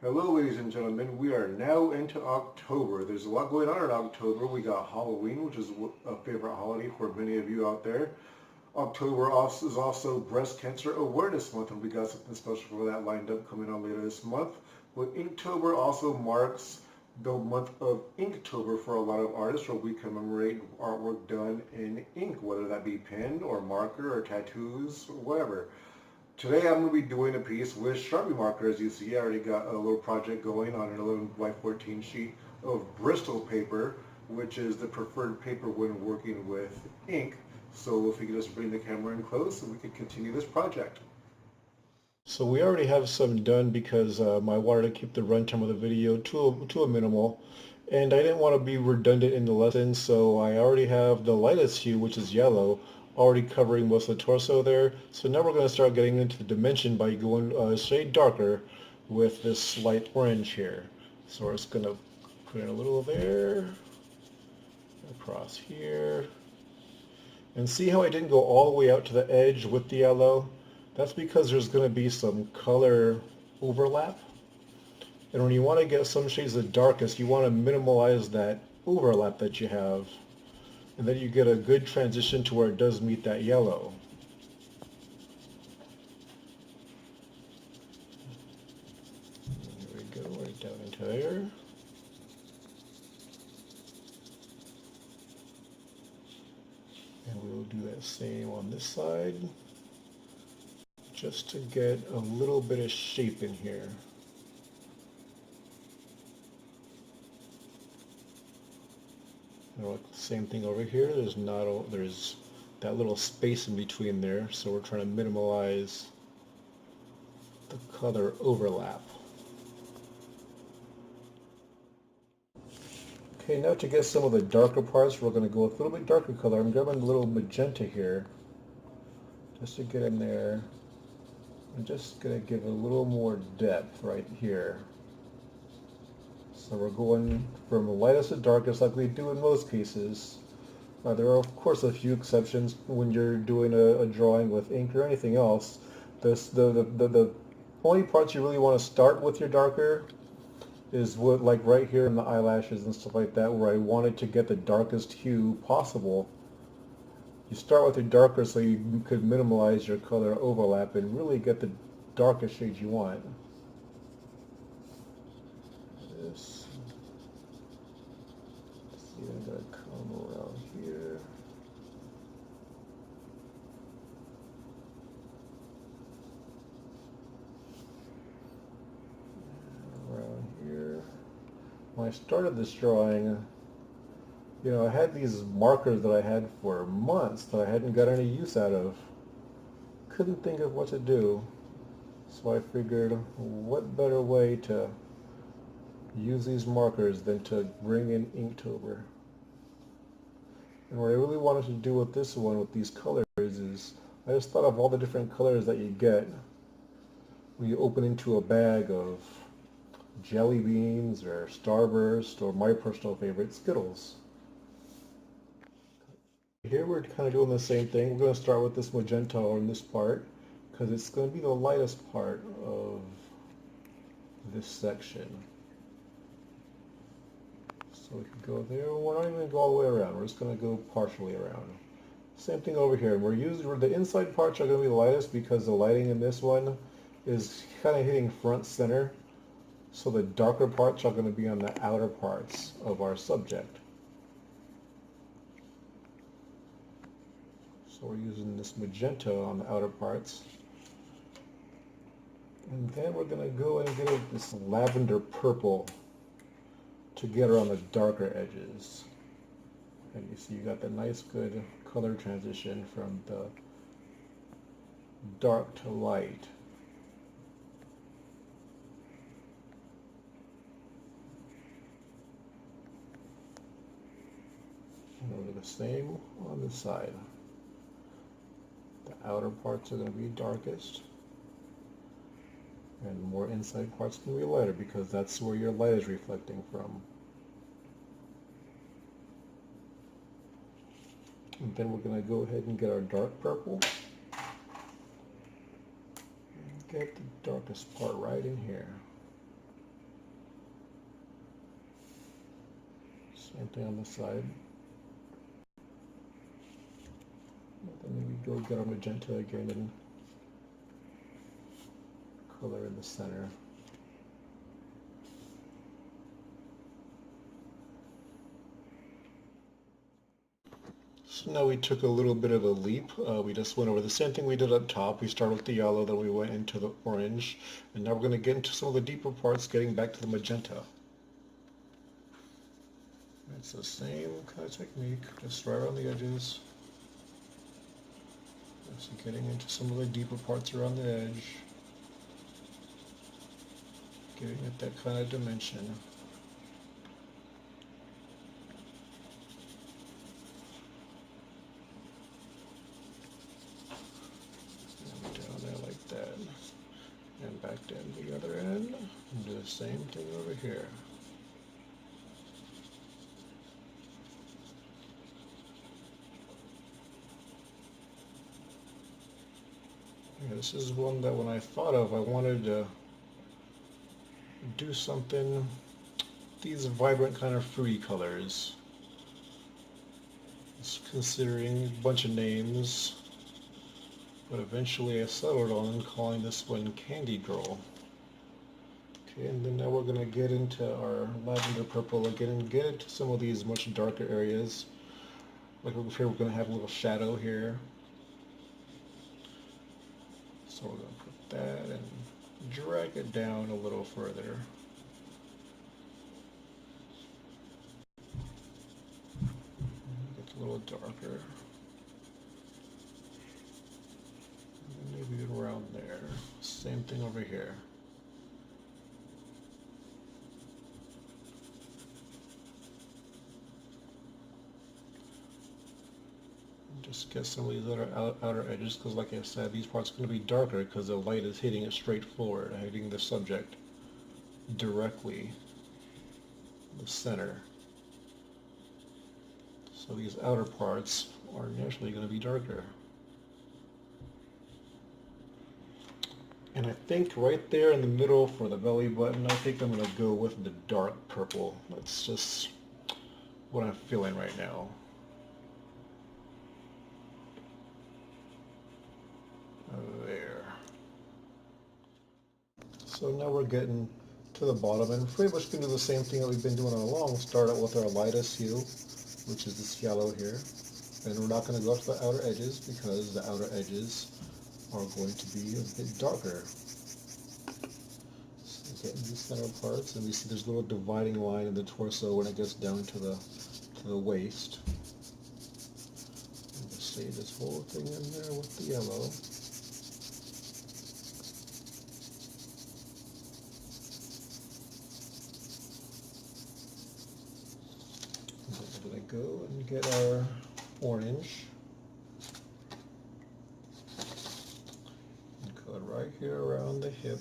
Hello ladies and gentlemen, we are now into October. There's a lot going on in October. We got Halloween, which is a favorite holiday for many of you out there. October is also Breast Cancer Awareness Month, and we got something special for that lined up coming on later this month. But Inktober also marks the month of Inktober for a lot of artists, where we commemorate artwork done in ink, whether that be pen or marker or tattoos or whatever. Today I'm going to be doing a piece with Sharpie marker. As you see, I already got a little project going on an 11 by 14 sheet of Bristol paper, which is the preferred paper when working with ink. So if we could just bring the camera in close and we could continue this project. So we already have some done because I wanted to keep the runtime of the video to a minimal. And I didn't want to be redundant in the lesson, so I already have the lightest hue, which is yellow, already covering most of the torso there. So now we're going to start getting into the dimension by going a shade darker with this light orange here. So we're just going to put in a little there, across here. And see how I didn't go all the way out to the edge with the yellow? That's because there's going to be some color overlap. And when you want to get some shades the darkest, you want to minimize that overlap that you have. And then you get a good transition to where it does meet that yellow. Here we go, right down into there. And we'll do that same on this side, just to get a little bit of shape in here. Same thing over here. There's that little space in between there, so we're trying to minimize the color overlap. Okay, now to get some of the darker parts, we're going to go with a little bit darker color. I'm grabbing a little magenta here, just to get in there. I'm just going to give it a little more depth right here. So we're going from lightest to darkest like we do in most cases. There are of course a few exceptions when you're doing a drawing with ink or anything else. The only parts you really want to start with your darker is what, like right here in the eyelashes and stuff like that, where I wanted to get the darkest hue possible. You start with your darker so you could minimize your color overlap and really get the darkest shades you want. This. See, I'm going to come around here. Around here. When I started this drawing, I had these markers that I had for months that I hadn't got any use out of. Couldn't think of what to do. So I figured, what better way to use these markers than to bring in Inktober. And what I really wanted to do with this one, with these colors, is I just thought of all the different colors that you get when you open into a bag of jelly beans or Starburst or my personal favorite, Skittles. Here we're kind of doing the same thing. We're going to start with this magenta on this part because it's going to be the lightest part of this section. So we can go there. We're not even going to go all the way around. We're just going to go partially around. Same thing over here. The inside parts are going to be the lightest because the lighting in this one is kind of hitting front center. So the darker parts are going to be on the outer parts of our subject. So we're using this magenta on the outer parts. And then we're going to go and get this lavender purple to get around the darker edges. And you see you got the nice good color transition from the dark to light. And we'll do the same on this side. The outer parts are going to be darkest, and more inside parts can be lighter because that's where your light is reflecting from. And then we're going to go ahead and get our dark purple. And get the darkest part right in here. Same thing on the side. Then maybe go get our magenta again and color in the center. So now we took a little bit of a leap. We just went over the same thing we did up top. We started with the yellow, then we went into the orange, and now we're going to get into some of the deeper parts, getting back to the magenta. It's the same kind of technique, just right around the edges. So getting into some of the deeper parts around the edge, getting at that kind of dimension. Down there like that. And back down to the other end. And do the same thing over here. Yeah, this is one that when I thought of, I wanted to do something, these vibrant kind of fruity colors. Just considering a bunch of names, but eventually I settled on calling this one Candy Girl. Okay, and then now we're going to get into our lavender purple again and get into some of these much darker areas. Like over here we're going to have a little shadow here. So we're going to put that and drag it down a little further. It's a little darker. And maybe around there. Same thing over here. Just get some of these other outer edges, because like I said, these parts are going to be darker because the light is hitting it straight forward, hitting the subject directly, the center. So these outer parts are naturally going to be darker. And I think right there in the middle for the belly button, I think I'm going to go with the dark purple. That's just what I'm feeling right now. There. So now we're getting to the bottom, and pretty much going to do the same thing that we've been doing all along. Start out with our lightest hue, which is this yellow here. And we're not going to go up to the outer edges because the outer edges are going to be a bit darker. So getting these center parts, and we see there's a little dividing line in the torso when it gets down to the waist. And just shade this whole thing in there with the yellow. We're going to go and get our orange and go right here around the hip.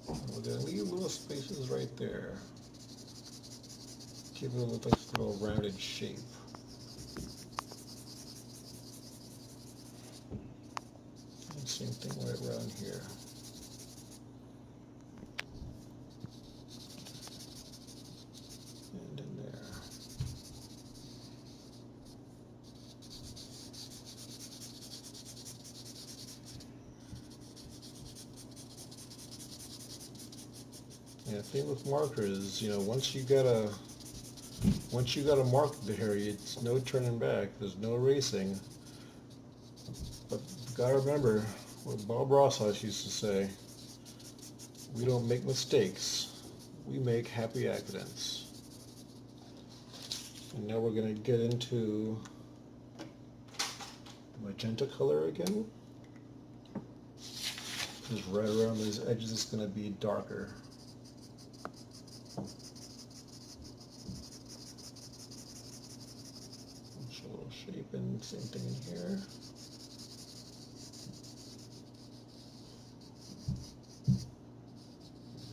And we're going to leave little spaces right there. Give it a little rounded shape. And same thing right around here. And in there. Yeah, the thing with markers, once you got a mark there, it's no turning back. There's no erasing. But you gotta remember what Bob Ross used to say: we don't make mistakes, we make happy accidents. And now we're gonna get into the magenta color again. Because right around these edges it's gonna be darker. Shape and same thing in here.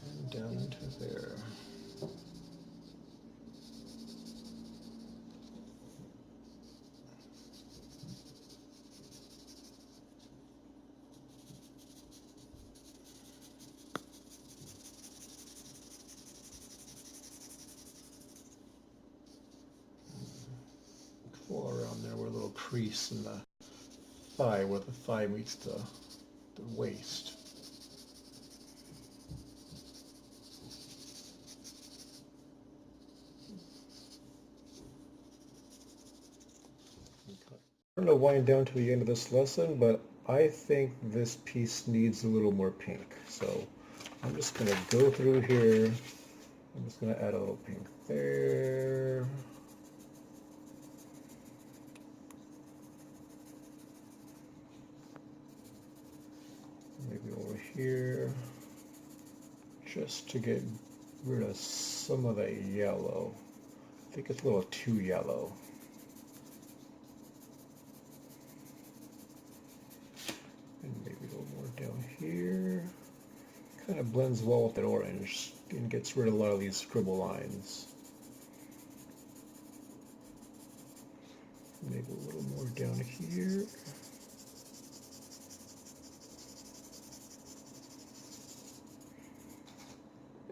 And down into there. crease in the thigh where the thigh meets the waist. I'm going to wind down to the end of this lesson, but I think this piece needs a little more pink. So I'm just going to go through here. I'm just going to add a little pink there. Maybe over here. Just to get rid of some of that yellow. I think it's a little too yellow. And maybe a little more down here. Kind of blends well with that orange and gets rid of a lot of these scribble lines. Maybe a little more down here.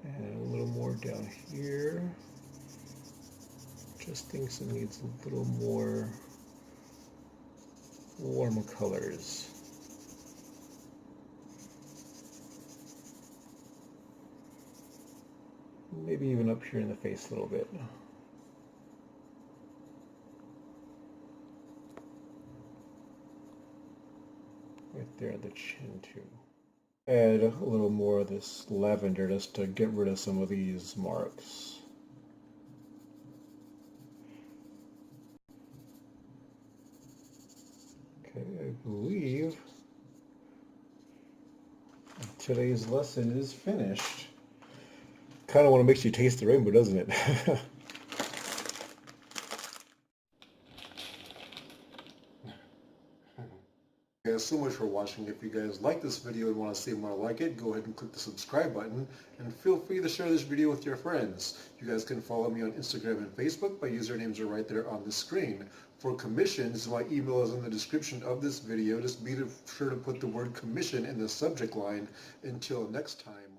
And a little more down here. Just thinks it needs a little more warmer colors. Maybe even up here in the face a little bit. Right there at the chin too. Add a little more of this lavender just to get rid of some of these marks. Okay, I believe today's lesson is finished. Kind of want to make you taste the rainbow, doesn't it? Guys, so much for watching. If you guys like this video and want to see more like it, go ahead and click the subscribe button, and feel free to share this video with your friends. You guys can follow me on Instagram and Facebook. My usernames are right there on the screen. For commissions, my email is in the description of this video. Just be sure to put the word commission in the subject line. Until next time.